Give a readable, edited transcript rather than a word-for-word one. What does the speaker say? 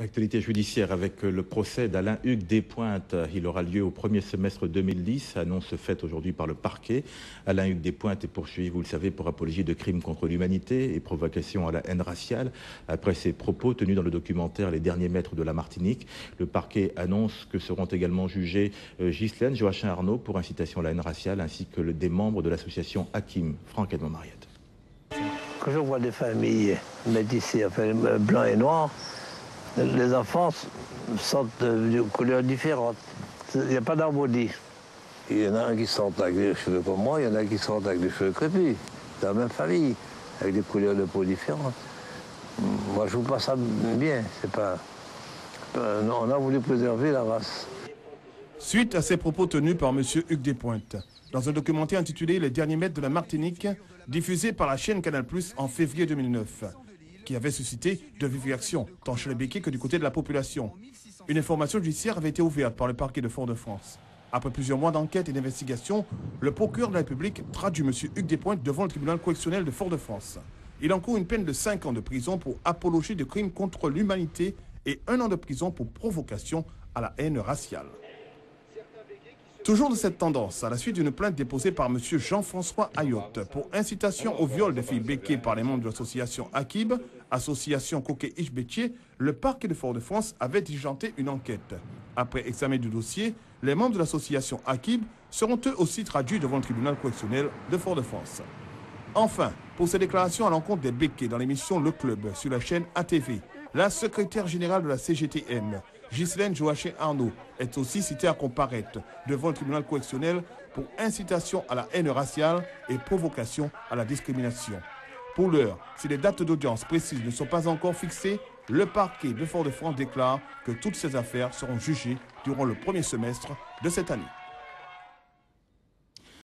L'actualité judiciaire avec le procès d'Alain-Hugues Despointes. Il aura lieu au premier semestre 2010, annonce faite aujourd'hui par le parquet. Alain-Hugues Despointes est poursuivi, vous le savez, pour apologie de crimes contre l'humanité et provocation à la haine raciale. Après ses propos tenus dans le documentaire Les Derniers Maîtres de la Martinique, le parquet annonce que seront également jugés Ghislaine Joachim-Arnaud pour incitation à la haine raciale ainsi que des membres de l'association Hakim. Franck Edmond Mariette. Quand je vois des familles métissées, enfin blancs et noirs, les enfants sortent de couleurs différentes. Il n'y a pas d'harmonie. Il y en a un qui sort avec des cheveux comme moi, il y en a qui sortent avec des cheveux crépus, dans la même famille, avec des couleurs de peau différentes. Moi, je ne trouve pas ça bien. On a voulu préserver la race. Suite à ces propos tenus par M. Hugues Despointes, dans un documentaire intitulé Les Derniers Maîtres de la Martinique, diffusé par la chaîne Canal+ en février 2009, qui avait suscité de vives réactions, tant chez les béquets que du côté de la population. Une information judiciaire avait été ouverte par le parquet de Fort-de-France. Après plusieurs mois d'enquête et d'investigation, le procureur de la République traduit M. Hugues Despointes devant le tribunal correctionnel de Fort-de-France. Il encourt une peine de 5 ans de prison pour apologie de crimes contre l'humanité et 1 an de prison pour provocation à la haine raciale. Toujours de cette tendance, à la suite d'une plainte déposée par M. Jean-François Ayotte pour incitation au viol des filles béquées par les membres de l'association Akib, association Coquet-Iche-Bétier, le parquet de Fort-de-France avait diligenté une enquête. Après examen du dossier, les membres de l'association Akib seront eux aussi traduits devant le tribunal correctionnel de Fort-de-France. Enfin, pour ses déclarations à l'encontre des béquets dans l'émission Le Club sur la chaîne ATV, la secrétaire générale de la CGTM, Ghislaine Joachim-Arnaud, est aussi citée à comparaître devant le tribunal correctionnel pour incitation à la haine raciale et provocation à la discrimination. Pour l'heure, si les dates d'audience précises ne sont pas encore fixées, le parquet de Fort-de-France déclare que toutes ces affaires seront jugées durant le premier semestre de cette année.